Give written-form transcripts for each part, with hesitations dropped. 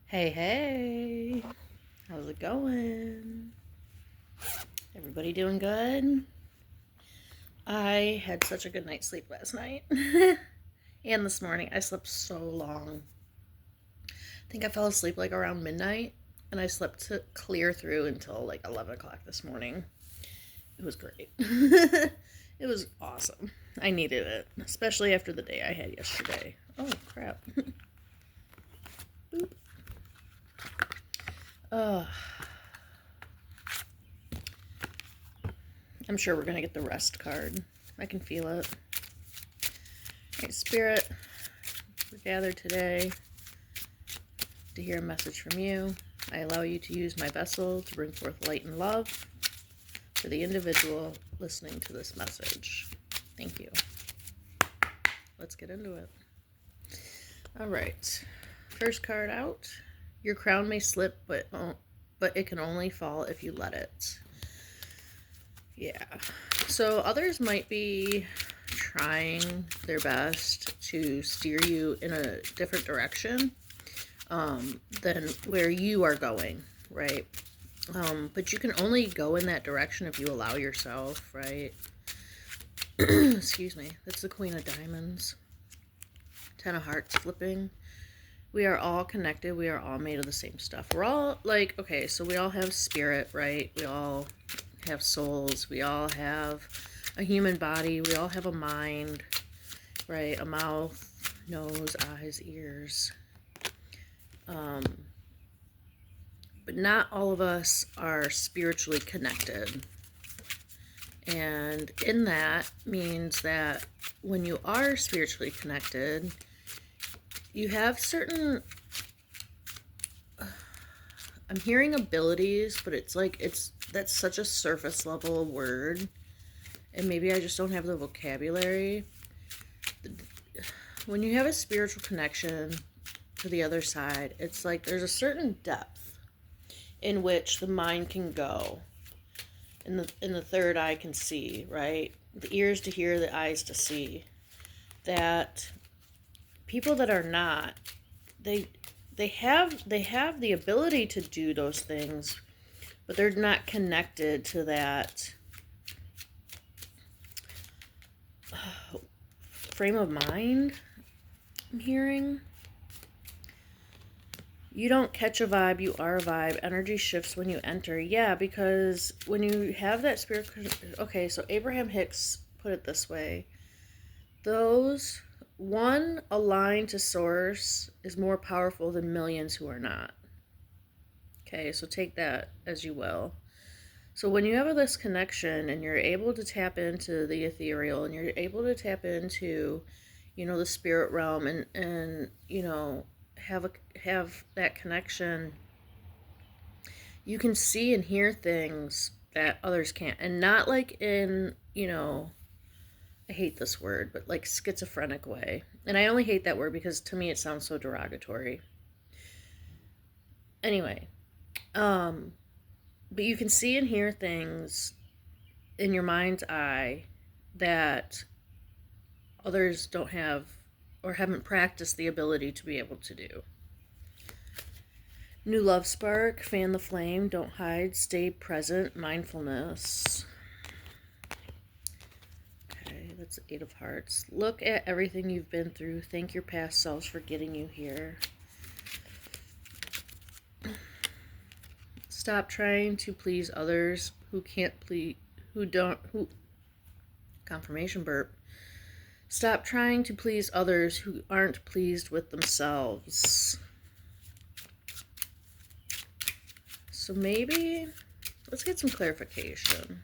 Hey, hey, how's it going? Everybody doing good? I had such a good night's sleep last night. And this morning. I slept so long. I think I fell asleep like around midnight, and I slept to clear through until like 11 o'clock this morning. It was great. It was awesome. I needed it, especially after the day I had yesterday. Oh, crap. Boop. Ugh. I'm sure we're going to get the rest card. I can feel it. Alright, Spirit, we're gathered today to hear a message from you. I allow you to use my vessel to bring forth light and love for the individual listening to this message. Thank you. Let's get into it. Alright, first card out. Your crown may slip, but it can only fall if you let it. Yeah. So others might be trying their best to steer you in a different direction than where you are going, right? But you can only go in that direction if you allow yourself, right? Excuse me. That's the Queen of Diamonds. Ten of Hearts flipping. We are all connected. We are all made of the same stuff. We're all like, okay, so we all have spirit, right? We all have souls. We all have a human body. We all have a mind, right? A mouth, nose, eyes, ears. But not all of us are spiritually connected. And in that means that when you are spiritually connected, you have certain, I'm hearing abilities, but it's like, that's such a surface level word. And maybe I just don't have the vocabulary. When you have a spiritual connection to the other side, it's like there's a certain depth in which the mind can go. In the third eye can see, right? The ears to hear, the eyes to see. That people that are not, they have the ability to do those things, but they're not connected to that frame of mind. I'm hearing. You don't catch a vibe, you are a vibe. Energy shifts when you enter. Yeah, because when you have that spirit... Okay, so Abraham Hicks put it this way. Those, one aligned to source is more powerful than millions who are not. Okay, so take that as you will. So when you have this connection and you're able to tap into the ethereal and you're able to tap into, the spirit realm and have that connection, you can see and hear things that others can't. And not like in, I hate this word, but like schizophrenic way. And I only hate that word because to me it sounds so derogatory. Anyway, but you can see and hear things in your mind's eye that others don't have or haven't practiced the ability to be able to do. New love spark, fan the flame, don't hide, stay present, mindfulness. Okay, that's the Eight of Hearts. Look at everything you've been through. Thank your past selves for getting you here. Stop trying to please others who can't please, confirmation burp. Stop trying to please others who aren't pleased with themselves. So maybe, let's get some clarification.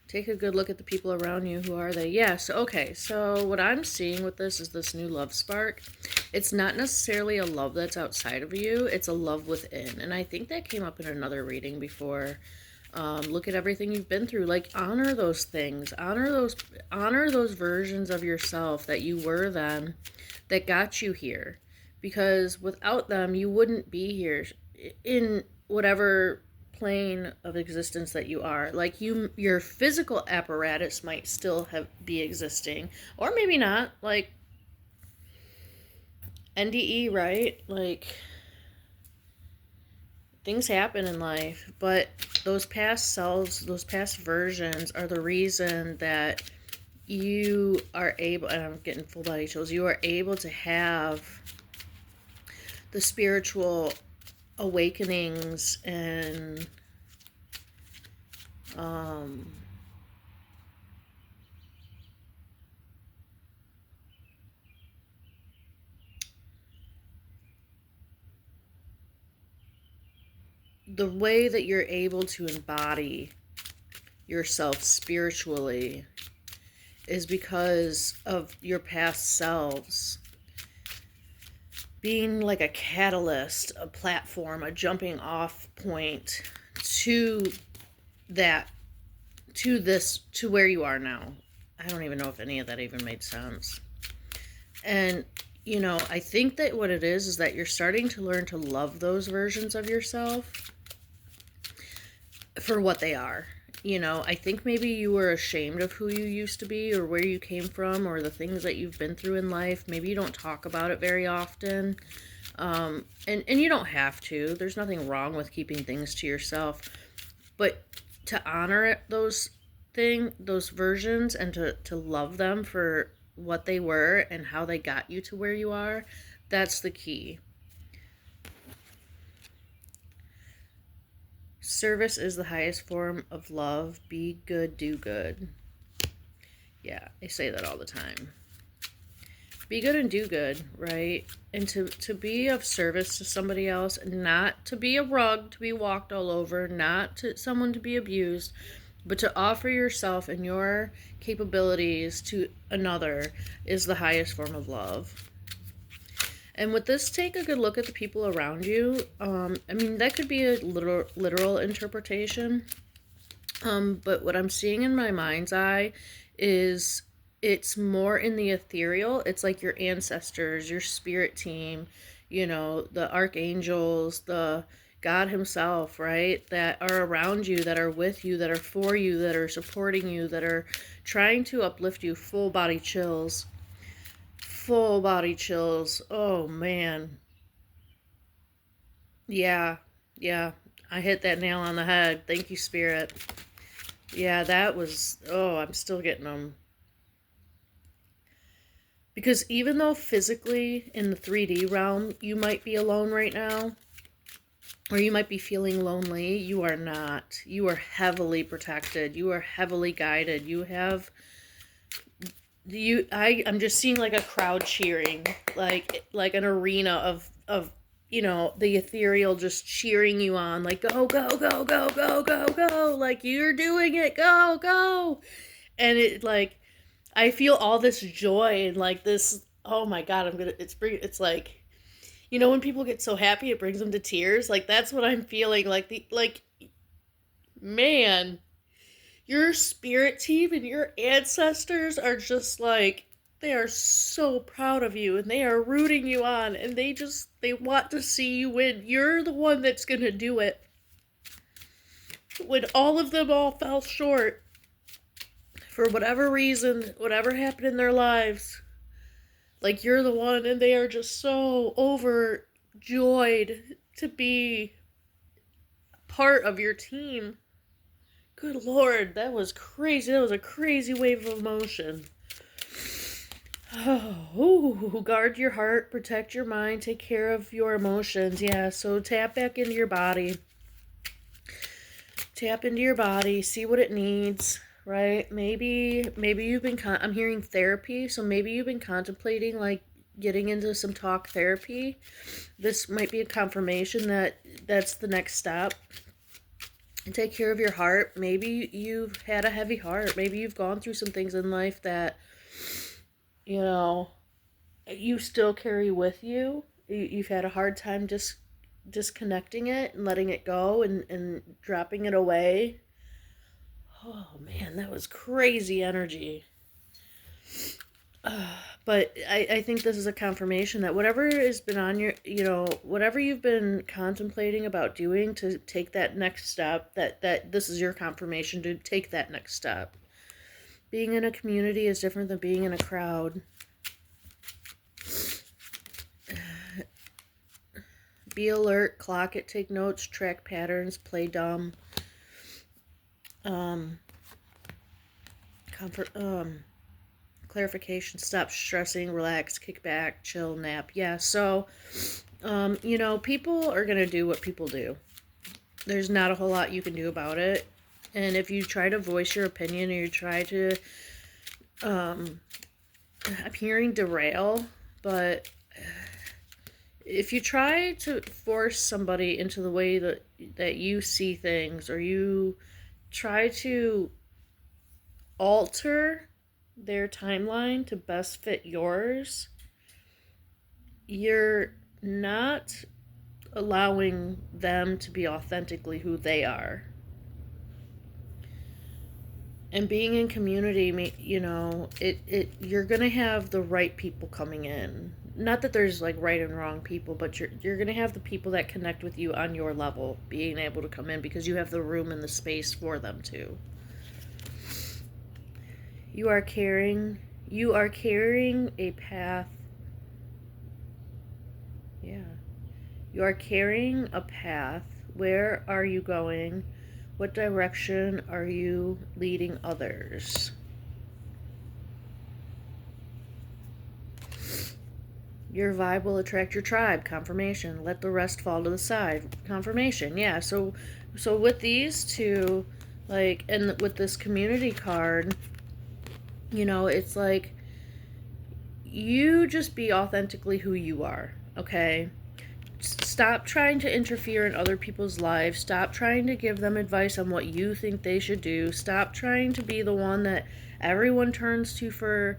Take a good look at the people around you. Who are they? Yes, okay. So what I'm seeing with this is this new love spark. It's not necessarily a love that's outside of you. It's a love within. And I think that came up in another reading before. Look at everything you've been through. Like, honor those things. Honor those versions of yourself that you were then that got you here. Because without them, you wouldn't be here in whatever plane of existence that you are. Like, your physical apparatus might still be existing. Or maybe not. Like, NDE, right? Like, things happen in life, but those past selves, those past versions are the reason that you are able, and I'm getting full body chills, you are able to have the spiritual awakenings and the way that you're able to embody yourself spiritually is because of your past selves being like a catalyst, a platform, a jumping off point to that, to where you are now. I don't even know if any of that even made sense. And, you know, I think that what it is that you're starting to learn to love those versions of yourself for what they are. You know, I think maybe you were ashamed of who you used to be or where you came from or the things that you've been through in life. Maybe you don't talk about it very often. And you don't have to. There's nothing wrong with keeping things to yourself. But to honor those versions, and to love them for what they were and how they got you to where you are, that's the key. Service is the highest form of love. Be good, do good. Yeah, I say that all the time. Be good and do good, right? And to be of service to somebody else, not to be a rug to be walked all over, not to someone to be abused, but to offer yourself and your capabilities to another is the highest form of love. And with this, take a good look at the people around you. I mean, that could be a literal interpretation. But what I'm seeing in my mind's eye is it's more in the ethereal. It's like your ancestors, your spirit team, you know, the archangels, the God himself, right? That are around you, that are with you, that are for you, that are supporting you, that are trying to uplift you. Full body chills. Full body chills. Oh, man. Yeah. I hit that nail on the head. Thank you, Spirit. Yeah, that was... Oh, I'm still getting them. Because even though physically in the 3D realm, you might be alone right now, or you might be feeling lonely, you are not. You are heavily protected. You are heavily guided. You have... I'm just seeing like a crowd cheering, like an arena of you know, the ethereal just cheering you on, like go go go go go go go, like you're doing it, go go. And it like I feel all this joy and like this, oh my god, it's like, you know, when people get so happy it brings them to tears, like that's what I'm feeling, like man, your spirit team and your ancestors are just like, they are so proud of you and they are rooting you on and they want to see you win. You're the one that's gonna do it. When all of them all fell short, for whatever reason, whatever happened in their lives, like you're the one, and they are just so overjoyed to be part of your team. Good Lord, that was crazy. That was a crazy wave of emotion. Oh, guard your heart, protect your mind, take care of your emotions. Yeah, so tap back into your body. Tap into your body, see what it needs, right? Maybe you've been, I'm hearing therapy, so maybe you've been contemplating like getting into some talk therapy. This might be a confirmation that that's the next step. Take care of your heart. Maybe you've had a heavy heart. Maybe you've gone through some things in life that, you know, you still carry with you. You've had a hard time just disconnecting it and letting it go and dropping it away. Oh man, that was crazy energy. But I think this is a confirmation that whatever has been on your, you know, whatever you've been contemplating about doing to take that next step, that this is your confirmation to take that next step. Being in a community is different than being in a crowd. Be alert, clock it, take notes, track patterns, play dumb. Comfort, clarification, stop stressing, relax, kick back, chill, nap. Yeah, so, you know, people are going to do what people do. There's not a whole lot you can do about it. And if you try to voice your opinion or you try to, I'm hearing derail, but if you try to force somebody into the way that you see things, or you try to alter their timeline to best fit yours, you're not allowing them to be authentically who they are. And being in community, you know, you're gonna have the right people coming in. Not that there's like right and wrong people, but you're gonna have the people that connect with you on your level being able to come in because you have the room and the space for them to. You are carrying a path. Yeah. You are carrying a path. Where are you going? What direction are you leading others? Your vibe will attract your tribe. Confirmation. Let the rest fall to the side. Confirmation. Yeah. So with these two, like, and with this community card, you know, it's like, you just be authentically who you are, okay? Stop trying to interfere in other people's lives. Stop trying to give them advice on what you think they should do. Stop trying to be the one that everyone turns to for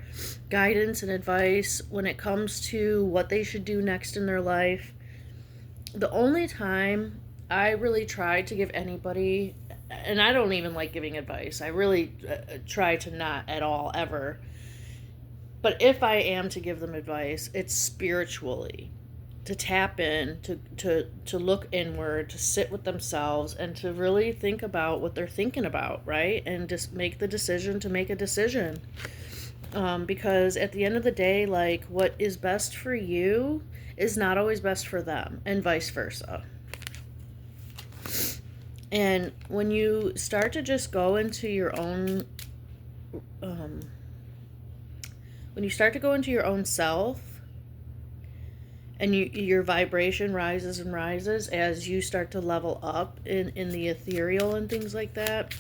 guidance and advice when it comes to what they should do next in their life. The only time I really try to give anybody, and I don't even like giving advice, I really try to not at all, ever. But if I am to give them advice, it's spiritually. To tap in, to look inward, to sit with themselves, and to really think about what they're thinking about, right? And just make the decision to make a decision. Because at the end of the day, like, what is best for you is not always best for them, and vice versa. And when you start to just go into your own, when you start to go into your own self, and your vibration rises and rises as you start to level up in the ethereal and things like that,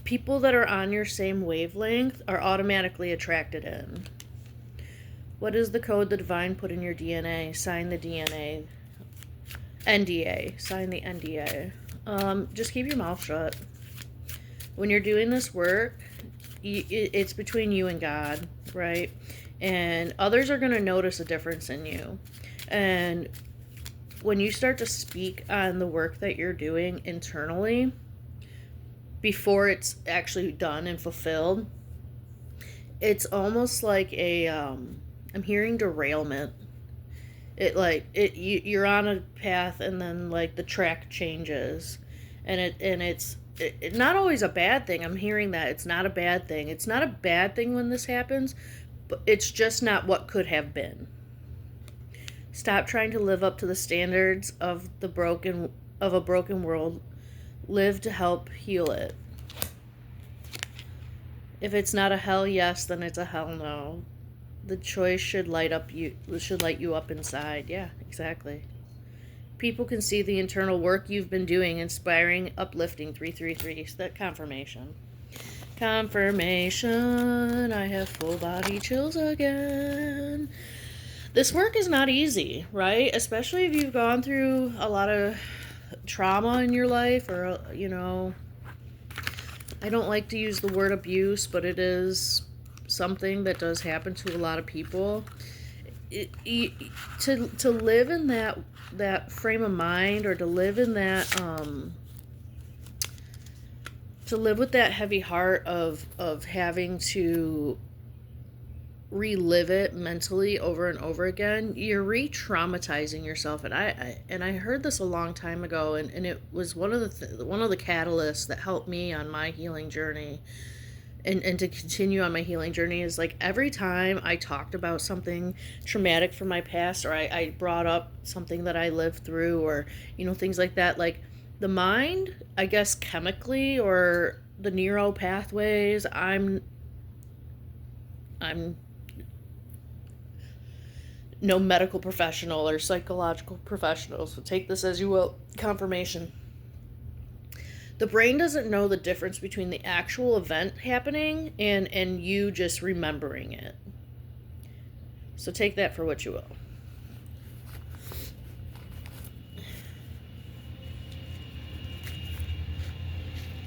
people that are on your same wavelength are automatically attracted in. What is the code the divine put in your DNA? Sign the DNA. NDA. Sign the NDA. Just keep your mouth shut. When you're doing this work, it's between you and God, right? And others are going to notice a difference in you. And when you start to speak on the work that you're doing internally, before it's actually done and fulfilled, it's almost like I'm hearing derailment. You're on a path, and then like the track changes, and it's not always a bad thing. I'm hearing that it's not a bad thing. It's not a bad thing when this happens, but it's just not what could have been. Stop trying to live up to the standards of a broken world. Live to help heal it. If it's not a hell yes, then it's a hell no. The choice should light you up inside. Yeah, exactly. People can see the internal work you've been doing, inspiring, uplifting. 333. So that confirmation. Confirmation. I have full body chills again. This work is not easy, right? Especially if you've gone through a lot of trauma in your life, or, you know, I don't like to use the word abuse, but it is something that does happen to a lot of people. To live in that frame of mind, or to live in that to live with that heavy heart of having to relive it mentally over and over again, you're re-traumatizing yourself. And I heard this a long time ago, and it was one of the catalysts that helped me on my healing journey. and to continue on my healing journey is like every time I talked about something traumatic from my past, or I brought up something that I lived through, or things like that, like the mind, I guess chemically, or the neuro pathways, I'm no medical professional or psychological professional, so take this as you will, confirmation. The brain doesn't know the difference between the actual event happening and you just remembering it. So take that for what you will.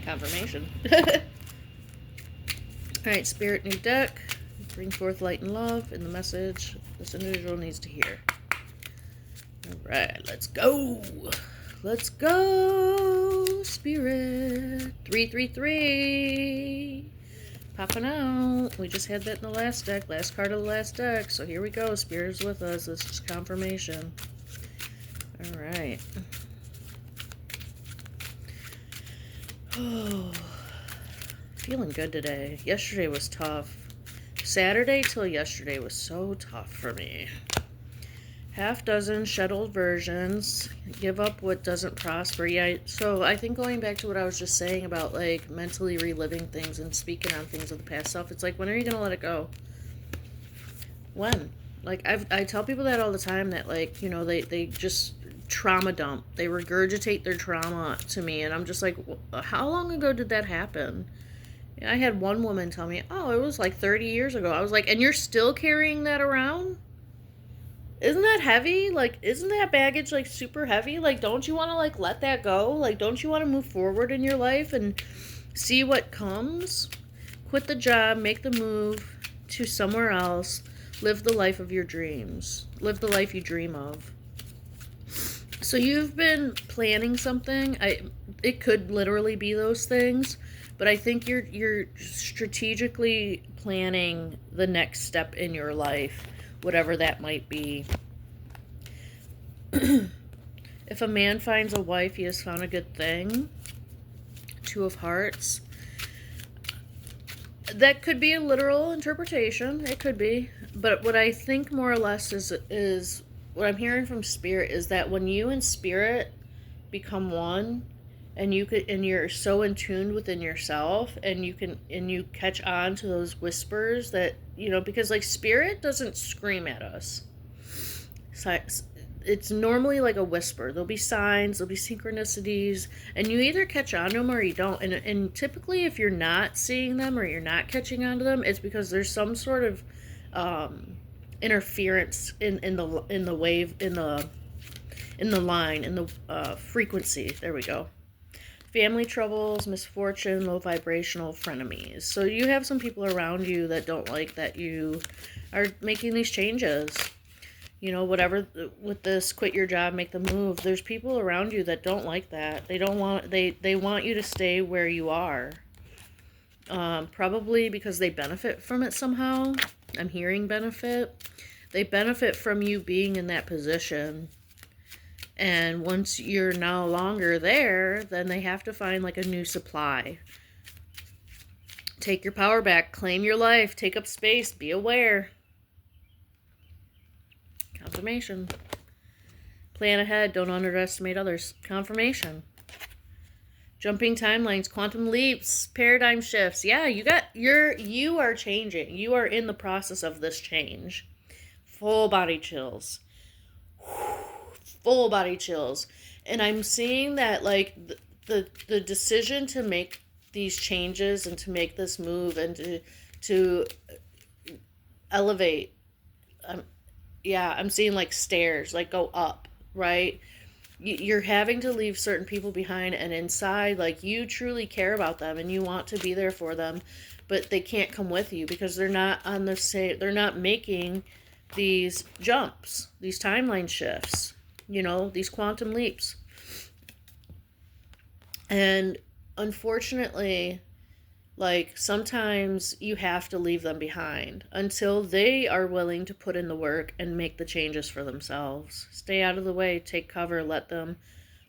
Confirmation. Alright, Spirit, new deck. Bring forth light and love in the message this individual needs to hear. Alright, let's go. Let's go, Spirit. 333. Popping out. We just had that in the last deck. Last card of the last deck. So here we go. Spirit is with us. This is confirmation. Alright. Oh, feeling good today. Yesterday was tough. Saturday till yesterday was so tough for me. Half dozen scheduled versions. Give up what doesn't prosper. Yeah, so I think going back to what I was just saying about like mentally reliving things and speaking on things of the past self, it's like, when are you going to let it go? When? Like, I tell people that all the time, that like, they just trauma dump. They regurgitate their trauma to me, and I'm just like, how long ago did that happen? I had one woman tell me, oh, it was like 30 years ago. I was like, and you're still carrying that around? Isn't that heavy? Like, isn't that baggage, like, super heavy? Like, don't you want to, like, let that go? Like, don't you want to move forward in your life and see what comes? Quit the job, make the move to somewhere else, live the life of your dreams. Live the life you dream of. So you've been planning something. It could literally be those things, but I think you're strategically planning the next step in your life, whatever that might be. If a man finds a wife, he has found a good thing. Two of Hearts. That could be a literal interpretation. It could be. But what I think more or less is what I'm hearing from Spirit is that when you and Spirit become one, and you're so in tune within yourself, and you catch on to those whispers that, because like Spirit doesn't scream at us. It's normally like a whisper. There'll be signs, there'll be synchronicities, and you either catch on to them or you don't. And typically, if you're not seeing them or you're not catching on to them, it's because there's some sort of interference in the wave, in the line, in the frequency. There we go. Family troubles, misfortune, low vibrational frenemies. So you have some people around you that don't like that you are making these changes. Whatever with this, quit your job, make the move. There's people around you that don't like that. They want you to stay where you are. Probably because they benefit from it somehow. I'm hearing benefit. They benefit from you being in that position. And once you're no longer there, then they have to find like a new supply. Take your power back. Claim your life. Take up space. Be aware. Confirmation. Plan ahead. Don't underestimate others. Confirmation. Jumping timelines, quantum leaps, paradigm shifts. Yeah, you are changing. You are in the process of this change. Full body chills. Full body chills. And I'm seeing that like the decision to make these changes and to make this move and to elevate. I'm seeing like stairs, like go up, right? You're having to leave certain people behind, and inside, like, you truly care about them and you want to be there for them, but they can't come with you because they're not on the same, they're not making these jumps, these timeline shifts, these quantum leaps. And unfortunately, like, sometimes you have to leave them behind until they are willing to put in the work and make the changes for themselves. Stay out of the way, take cover, let them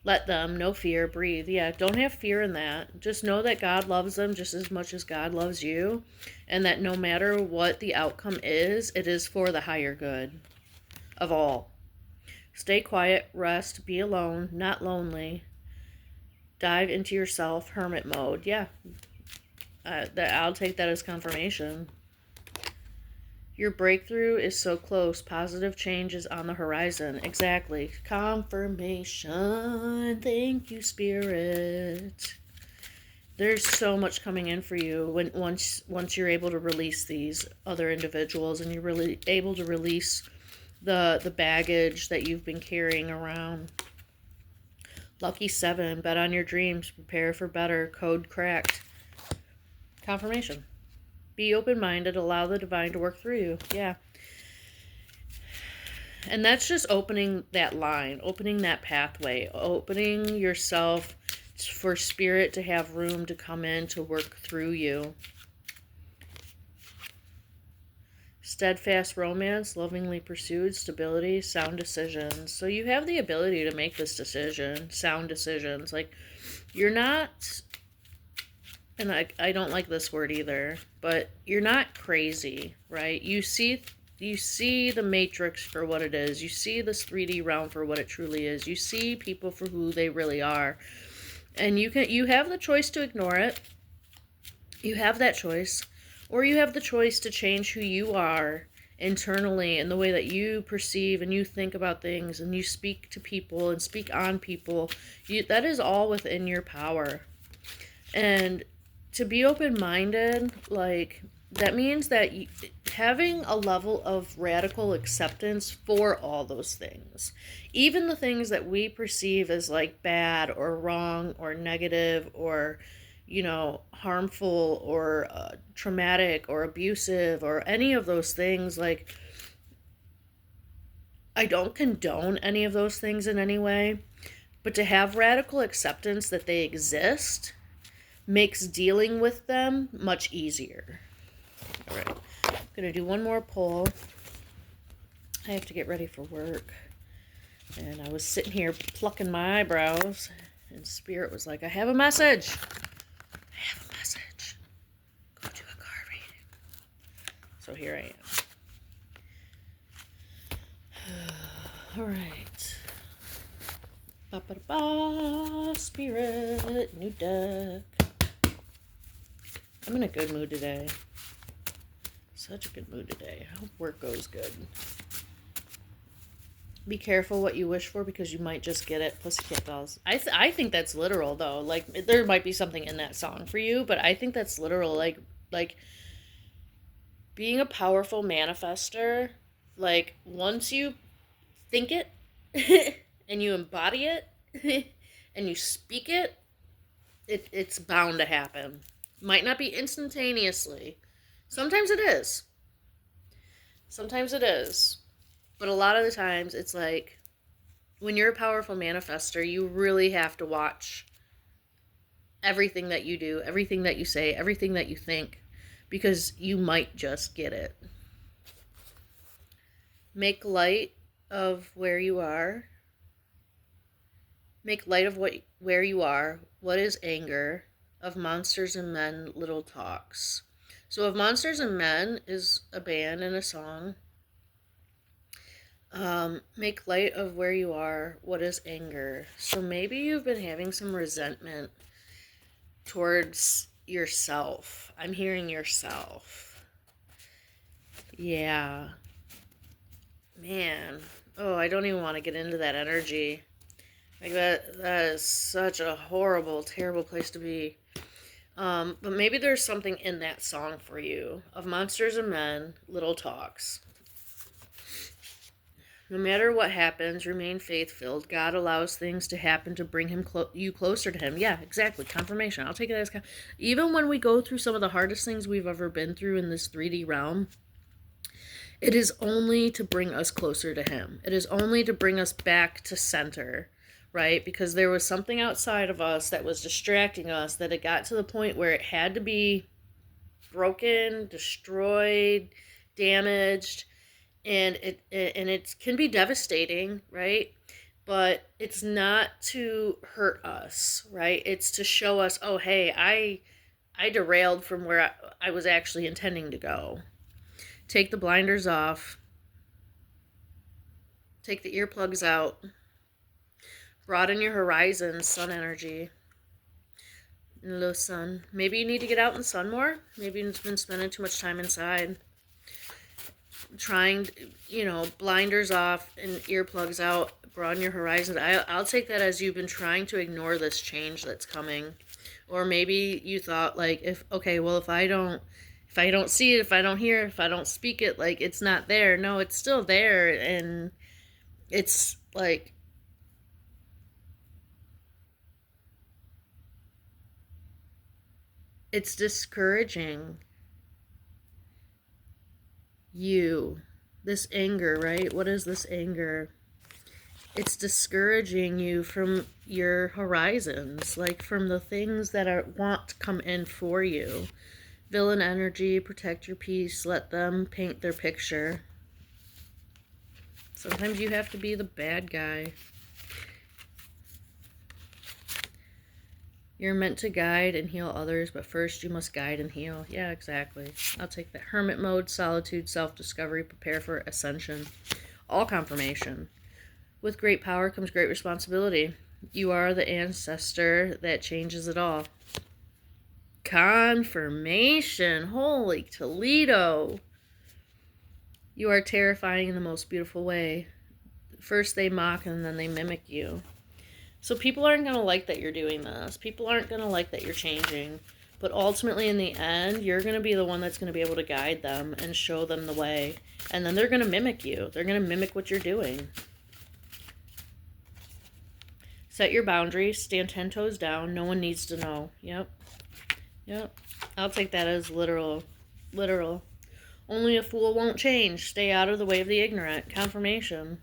Let them, no fear, breathe. Yeah, don't have fear in that. Just know that God loves them just as much as God loves you, and that no matter what the outcome is, it is for the higher good of all. Stay quiet, rest, be alone, not lonely. Dive into yourself, hermit mode. Yeah, I'll take that as confirmation. Your breakthrough is so close. Positive change is on the horizon. Exactly. Confirmation. Thank you, Spirit. There's so much coming in for you once you're able to release these other individuals, and you're really able to release the baggage that you've been carrying around. Lucky 7. Bet on your dreams. Prepare for better. Code cracked. Confirmation. Be open-minded. Allow the divine to work through you. Yeah. And that's just opening that line, opening that pathway, opening yourself for spirit to have room to come in to work through you. Steadfast romance, lovingly pursued, stability, sound decisions. So you have the ability to make this decision, sound decisions. Like, you're not, and I don't like this word either, but you're not crazy, right? You see the matrix for what it is. You see this 3D realm for what it truly is. You see people for who they really are. And you have the choice to ignore it. You have that choice. Or you have the choice to change who you are internally and the way that you perceive and you think about things and you speak to people and speak on people. That is all within your power. And to be open-minded, like, that means that having a level of radical acceptance for all those things, even the things that we perceive as like bad or wrong or negative or, harmful or traumatic or abusive or any of those things. Like, I don't condone any of those things in any way, but to have radical acceptance that they exist makes dealing with them much easier. All right, I'm going to do one more pull. I have to get ready for work. And I was sitting here plucking my eyebrows, and Spirit was like, I have a message. I have a message. Go do a card reading. So here I am. All right. Ba-ba-ba, Spirit, new deck. I'm in a good mood today. Such a good mood today. I hope work goes good. Be careful what you wish for because you might just get it. Pussycat Dolls. I think that's literal though. Like, there might be something in that song for you, but I think that's literal. Like being a powerful manifester, like, once you think it and you embody it and you speak it, it's bound to happen. Might not be instantaneously. Sometimes it is. Sometimes it is. But a lot of the times it's like, when you're a powerful manifester, you really have to watch everything that you do, everything that you say, everything that you think, because you might just get it. Make light of where you are. Make light of where you are. What is anger? Of Monsters and Men, Little Talks. So Of Monsters and Men is a band and a song. Make light of where you are. What is anger? So maybe you've been having some resentment towards yourself. I'm hearing yourself. Yeah. Man. Oh, I don't even want to get into that energy. Like, that is such a horrible, terrible place to be. But maybe there's something in that song for you. Of Monsters and Men, Little Talks. No matter what happens, remain faith-filled. God allows things to happen to bring you closer to him. Yeah, exactly. Confirmation. I'll take it as even when we go through some of the hardest things we've ever been through in this 3D realm, it is only to bring us closer to him. It is only to bring us back to center, right? Because there was something outside of us that was distracting us, that it got to the point where it had to be broken, destroyed, damaged. And it can be devastating, right? but it's not to hurt us, right? It's to show us, oh, hey, I derailed from where I was actually intending to go. Take the blinders off. Take the earplugs out. Broaden your horizons, sun energy. Low sun. Maybe you need to get out in the sun more. Maybe you've been spending too much time inside. Trying, blinders off and earplugs out. Broaden your horizons. I'll take that as you've been trying to ignore this change that's coming. Or maybe you thought, like, if I don't see it, if I don't hear it, if I don't speak it, like, it's not there. No, it's still there. And it's like, it's discouraging you. This anger, right? What is this anger? It's discouraging you from your horizons, like from the things that want to come in for you. Villain energy, protect your peace, let them paint their picture. Sometimes you have to be the bad guy. You're meant to guide and heal others, but first you must guide and heal. Yeah, exactly. I'll take that. Hermit mode, solitude, self-discovery, prepare for ascension. All confirmation. With great power comes great responsibility. You are the ancestor that changes it all. Confirmation. Holy Toledo. You are terrifying in the most beautiful way. First they mock and then they mimic you. So people aren't going to like that you're doing this. People aren't going to like that you're changing. But ultimately, in the end, you're going to be the one that's going to be able to guide them and show them the way. And then they're going to mimic you. They're going to mimic what you're doing. Set your boundaries. Stand 10 toes down. No one needs to know. Yep. I'll take that as literal. Literal. Only a fool won't change. Stay out of the way of the ignorant. Confirmation.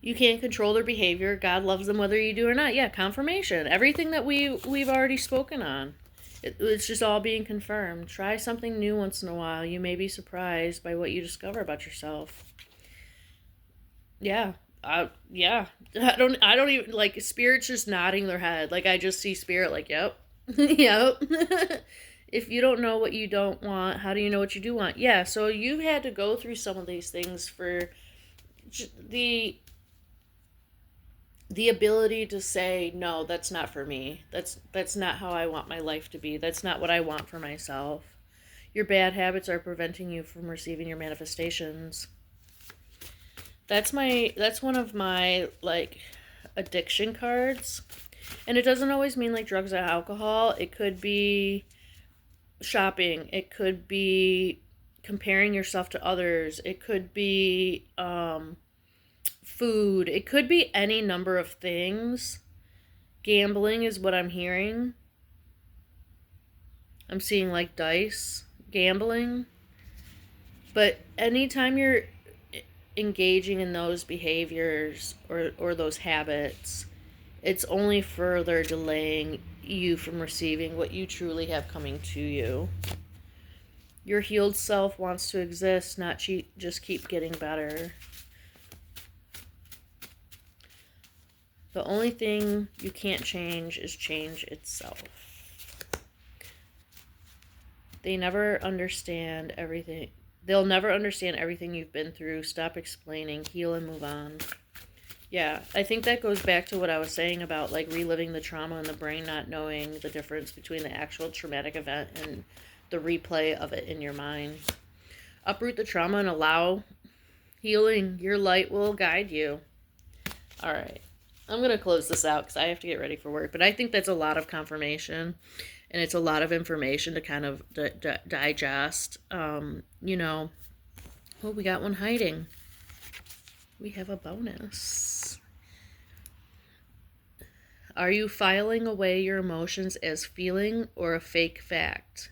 You can't control their behavior. God loves them whether you do or not. Yeah, confirmation. Everything that we've already spoken on. It's just all being confirmed. Try something new once in a while. You may be surprised by what you discover about yourself. Yeah. Yeah. I don't even, like, Spirit's just nodding their head. Like, I just see Spirit like, yep. Yep. If you don't know what you don't want, how do you know what you do want? Yeah, so you had to go through some of these things for the ability to say, no, that's not for me. That's not how I want my life to be. That's not what I want for myself. Your bad habits are preventing you from receiving your manifestations. That's one of my, like, addiction cards. And it doesn't always mean like drugs or alcohol. It could be shopping. It could be comparing yourself to others. It could be food. It could be any number of things. Gambling is what I'm hearing. I'm seeing like dice, gambling. But anytime you're engaging in those behaviors or those habits, it's only further delaying you from receiving what you truly have coming to you. Your healed self wants to exist, not just keep getting better. The only thing you can't change is change itself. They never understand everything. They'll never understand everything you've been through. Stop explaining, heal and move on. Yeah, I think that goes back to what I was saying about like reliving the trauma in the brain, not knowing the difference between the actual traumatic event and the replay of it in your mind. Uproot the trauma and allow healing. Your light will guide you. All right. I'm going to close this out because I have to get ready for work. But I think that's a lot of confirmation. And it's a lot of information to kind of digest. We got one hiding. We have a bonus. Are you filing away your emotions as feeling or a fake fact?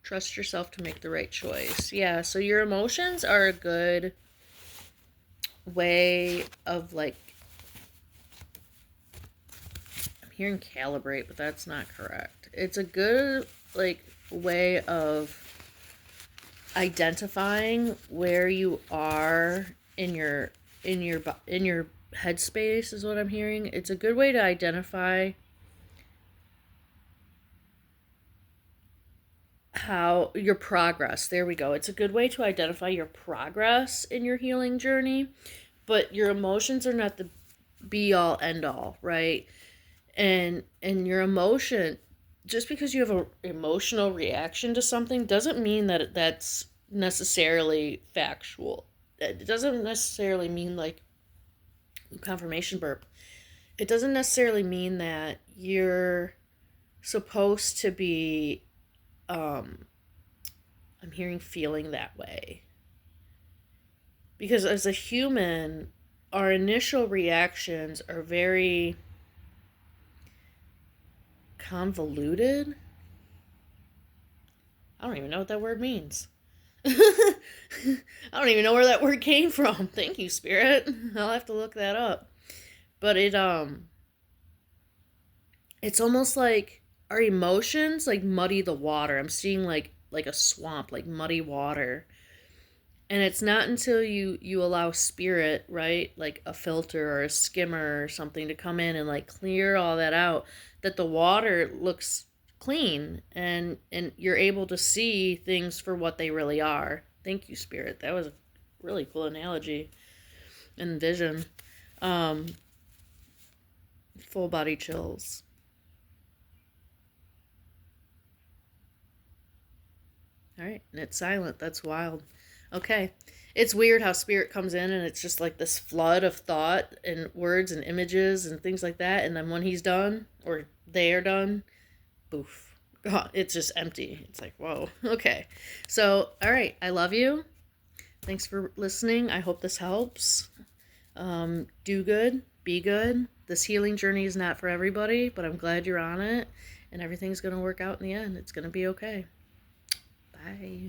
Trust yourself to make the right choice. Yeah, so your emotions are a good way of, like, I'm hearing calibrate, but that's not correct. It's a good, like, way of identifying where you are in your headspace is what I'm hearing. It's a good way to identify how your progress. There we go. It's a good way to identify your progress in your healing journey, but your emotions are not the be all end all, right? And your emotion, just because you have an emotional reaction to something doesn't mean that that's necessarily factual. It doesn't necessarily mean, like, confirmation burp. It doesn't necessarily mean that you're supposed to be I'm hearing feeling that way. Because as a human, our initial reactions are very convoluted. I don't even know what that word means. I don't even know where that word came from. Thank you, Spirit. I'll have to look that up. But it's almost like our emotions like muddy the water. I'm seeing like a swamp, like muddy water. And it's not until you allow spirit, right? Like a filter or a skimmer or something to come in and like clear all that out, that the water looks clean, and you're able to see things for what they really are. Thank you, Spirit. That was a really cool analogy and vision. Um, Full body chills. All right, and it's silent. That's wild. Okay. It's weird how spirit comes in and it's just like this flood of thought and words and images and things like that. And then when he's done, or they are done, boof. God, it's just empty. It's like, whoa. Okay. So, all right. I love you. Thanks for listening. I hope this helps. Do good. Be good. This healing journey is not for everybody, but I'm glad you're on it. And everything's going to work out in the end. It's going to be okay. Bye.